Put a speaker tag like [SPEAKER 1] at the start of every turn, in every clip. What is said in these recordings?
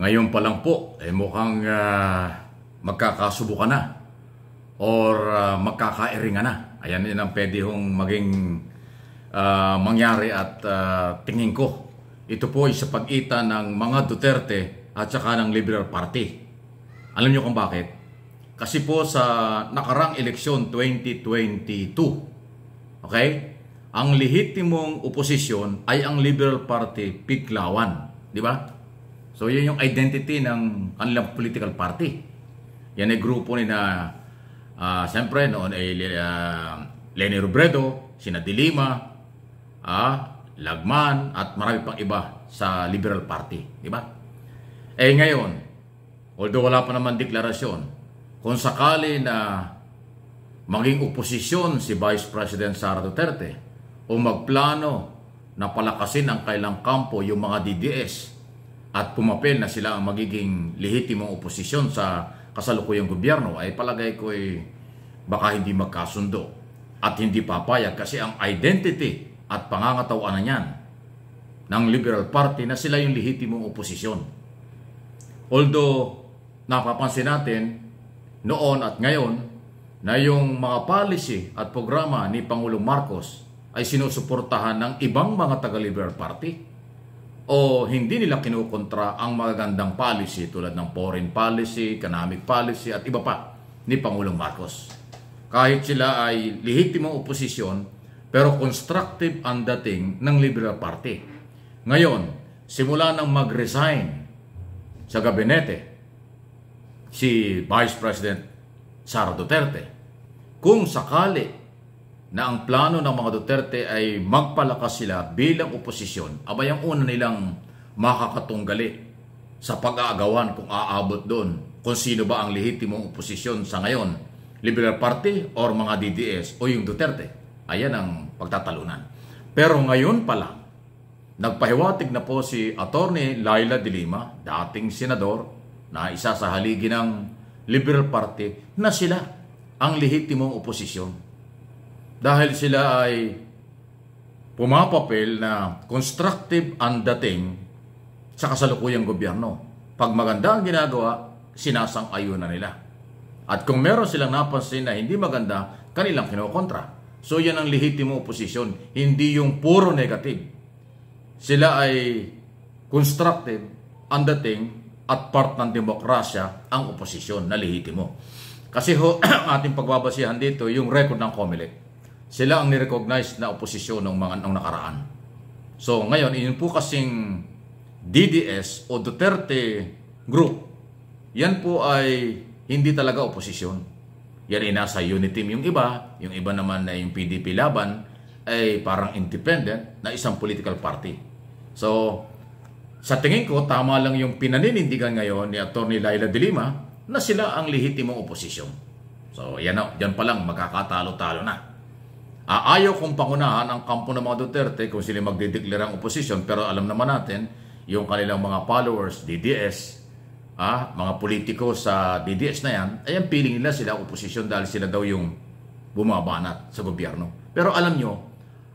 [SPEAKER 1] Ngayon pa lang po, mukhang magkakasubukan na or magkakairingan na. Ayan yun ang pwede hong maging mangyari at tingin ko. Ito po ay sa pagitan ng mga Duterte at saka ng Liberal Party. Alam niyo kung bakit? Kasi po sa nakarang eleksyon 2022, okay? Ang lehitimong oposisyon ay ang Liberal Party Piklawan. Di ba? So, yun yung identity ng kanilang political party. Yan ay grupo ni na, siyempre, noon ay Leni Robredo, Sina De Lima, Lagman, at marami pang iba sa Liberal Party. Di ba? Ngayon, although wala pa naman deklarasyon, kung sakali na maging oposisyon si Vice President Sara Duterte o magplano na palakasin ang kailang kampo yung mga DDS at pumapel na sila ang magiging lehitimong oposisyon sa kasalukuyang gobyerno, ay palagay ko baka hindi magkasundo at hindi papayag kasi ang identity at pangangatawanan niyan ng Liberal Party na sila yung lehitimong oposisyon. Although napapansin natin noon at ngayon na yung mga policy at programa ni Pangulong Marcos ay sinusuportahan ng ibang mga taga-Liberal Party o hindi nila kinukontra ang magagandang policy tulad ng foreign policy, economic policy at iba pa ni Pangulong Marcos. Kahit sila ay lehitimong oposisyon pero constructive ang dating ng Liberal Party. Ngayon, simula nang mag-resign sa gabinete si Vice President Sara Duterte, kung sakali na ang plano ng mga Duterte ay magpalakas sila bilang oposisyon, abay ang una nilang makakatunggali sa pag-aagawan kung aabot doon kung sino ba ang lehitimong oposisyon sa ngayon, Liberal Party or mga DDS o yung Duterte. Ayan ang pagtatalunan. Pero ngayon pa lang, nagpahiwatig na po si Attorney Laila De Lima, dating senador na isa sa haligi ng Liberal Party, na sila ang lehitimong oposisyon. Dahil sila ay pumapapel na constructive ang dating sa kasalukuyang gobyerno. Pag maganda ang ginagawa, sinasang-ayunan nila. At kung meron silang napansin na hindi maganda, kanilang kinokontra. So yan ang lehitimong oposisyon, hindi yung puro negative. Sila ay constructive ang dating at part ng demokrasya ang oposisyon na lehitimo. Kasi ang ating pagbabasihan dito, yung record ng COMELEC. Sila ang nirecognize na oposisyon ng mga nakaraan. So ngayon, yun po kasing DDS o Duterte Group, yan po ay hindi talaga oposisyon. Yan ay nasa unity team yung iba naman na yung PDP laban ay parang independent na isang political party. So, sa tingin ko, tama lang yung pinaninindigan ngayon ni Attorney Laila De Lima na sila ang lehitimong oposisyon. So, yan pa lang, magkakatalo-talo na. Ayaw kong pangunahan ang kampo ng mga Duterte kung sila magdedeklara ang oposisyon, pero alam naman natin, yung kanilang mga followers, DDS, mga politiko sa DDS na yan, ay ang piling nila sila oposisyon dahil sila daw yung bumabanat sa gobyerno. Pero alam nyo,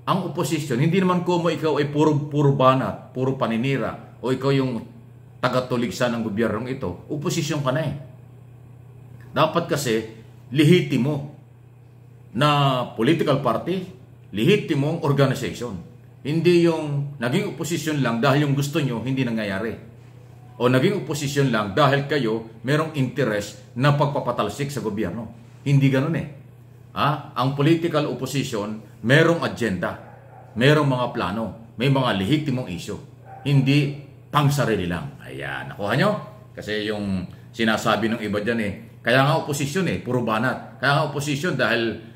[SPEAKER 1] ang oposisyon, hindi naman como ikaw ay puro banat, puro paninira, o ikaw yung taga-tuligsa ng gobyernong ito, oposisyon ka na . Dapat kasi, lehitimo na political party, lehitimong organization. Hindi yung naging oposisyon lang dahil yung gusto nyo hindi nangyayari. O naging oposisyon lang dahil kayo merong interest na pagpapatalsik sa gobyerno. Hindi ganun . Ang political opposition, merong agenda, merong mga plano, may mga lehitimong issue. Hindi pang sarili lang. Ayan, nakuha nyo? Kasi yung sinasabi ng iba dyan kaya nga oposisyon puro banat. Kaya nga oposisyon dahil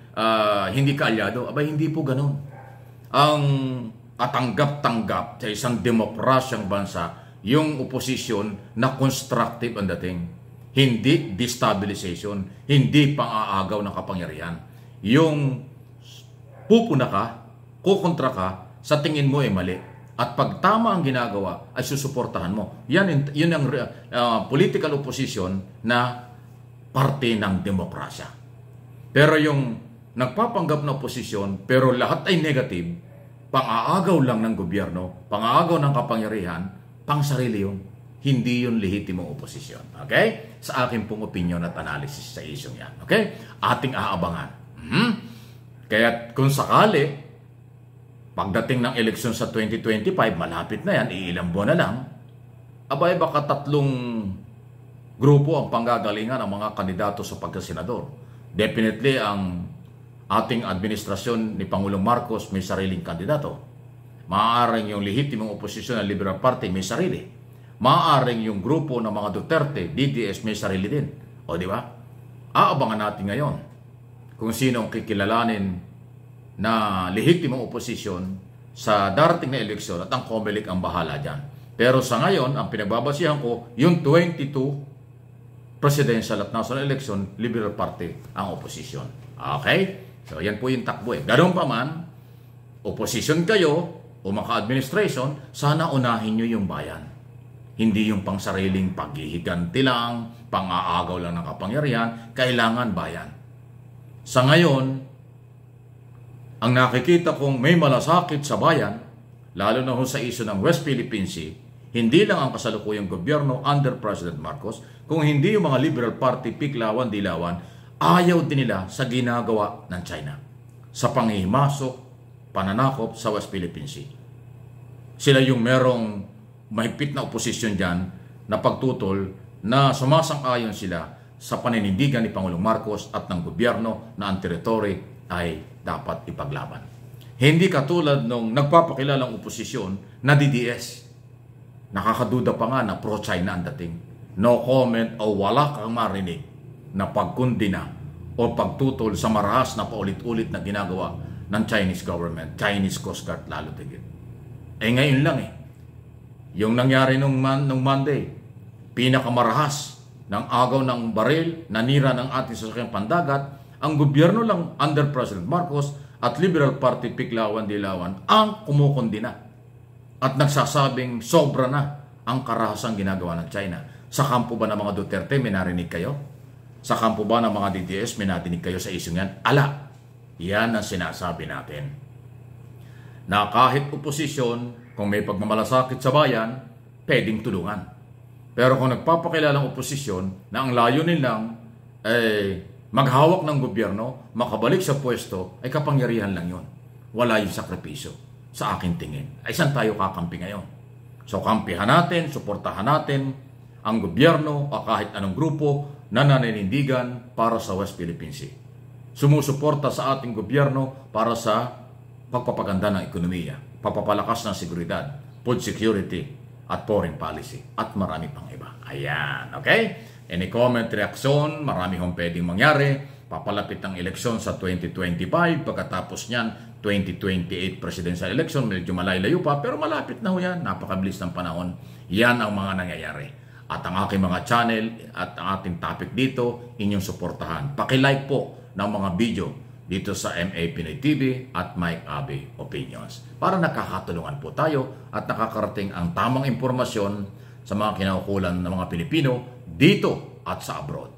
[SPEAKER 1] hindi ka alyado. Abay, hindi po ganun. Ang katanggap-tanggap sa isang demokrasyang bansa, yung oposisyon na constructive ang dating. Hindi destabilization, hindi pang-aagaw ng kapangyarihan. Yung pupuna ka, kukontra ka, sa tingin mo mali. At pag tama ang ginagawa, ay susuportahan mo. Yun ang political opposition na parte ng demokrasya. Pero yung nagpapanggap na oposisyon, pero lahat ay negative, pang-aagaw lang ng gobyerno, pang-aagaw ng kapangyarihan, pang sarili yun. hindi yun lehitimong oposisyon. Okay? Sa akin pong opinion at analysis sa isyong yan. Okay? Ating aabangan. Kaya kung sakali, pagdating ng eleksyon sa 2025, malapit na yan, iilang buwan na lang, abay baka 3 grupo ang panggagalingan ng mga kandidato sa pagkasenador. Definitely, ang ating administrasyon ni Pangulong Marcos may sariling kandidato. Maaaring yung lehitimong oposisyon ng Liberal Party may sarili. Maaaring yung grupo ng mga Duterte, DDS, may sarili din. O di ba? Aabangan natin ngayon kung sino ang kikilalanin na lehitimong oposisyon sa darating na eleksyon at ang COMELEC ang bahala dyan. Pero sa ngayon, ang pinagbabasihan ko, yung 22 presidential at national election, Liberal Party ang oposisyon. Okay? So, yan po yung takbo eh. Ganun pa man, oposisyon kayo o maka-administration, sana unahin nyo yung bayan. Hindi yung pangsariling paghihiganti lang, pang-aagaw lang ng kapangyarihan, kailangan bayan. Sa ngayon, ang nakikita kong may malasakit sa bayan, lalo na sa isyu ng West Philippine Sea, hindi lang ang kasalukuyang gobyerno under President Marcos, kung hindi yung mga Liberal Party, Piklawan, Dilawan, ayaw din nila sa ginagawa ng China sa panghihimasok, pananakop sa West Philippine Sea. Sila yung merong mahigpit na oposisyon dyan na pagtutol na sumasang-ayon sila sa paninindigan ni Pangulong Marcos at ng gobyerno na ang teritoryo ay dapat ipaglaban. Hindi katulad nung nagpapakilalang oposisyon na DDS. Nakakaduda pa nga na pro-China ang dating. No comment o wala kang marinig na pagkundina o pagtutol sa marahas na paulit-ulit na ginagawa ng Chinese government, Chinese Coast Guard lalo tigit. Ngayon lang yung nangyari nung Monday, pinakamarahas ng agaw ng baril, nanira ng ating sasakyang pandagat, ang gobyerno lang under President Marcos at Liberal Party Piklawan Dilawan ang kumukundina at nagsasabing sobra na ang karahasang ginagawa ng China. Sa kampo ba ng mga Duterte, may narinig kayo? Sa kampo ba ng mga DDS, may narinig kayo sa isyong yan? Ala, yan ang sinasabi natin. Na kahit oposisyon, kung may pagmamalasakit sa bayan, pwedeng tulungan. Pero kung nagpapakilalang oposisyon na ang layunin lang maghawak ng gobyerno, makabalik sa pwesto, ay kapangyarihan lang yon. Wala yung sakripisyo sa aking tingin. Ay saan tayo kakampi ngayon? So kampihan natin, suportahan natin ang gobyerno o kahit anong grupo na naninindigan para sa West Philippine Sea. Sumusuporta sa ating gobyerno para sa pagpapaganda ng ekonomiya, pagpapalakas ng seguridad, food security, at foreign policy, at marami pang iba. Ayan, okay? Any comment, reaksyon, marami hong pwedeng mangyari. Papalapit ang eleksyon sa 2025, pagkatapos niyan, 2028 presidential election, medyo malayo pa, pero malapit na ho yan, napakabilis ng panahon. Yan ang mga nangyayari. At ang aking mga channel at ang ating topic dito, inyong suportahan. Paki-like po ng mga video dito sa MA Pinoy TV at Mike Abe Opinions. Para nakakatulungan po tayo at nakakarating ang tamang impormasyon sa mga kinaukulan ng mga Pilipino dito at sa abroad.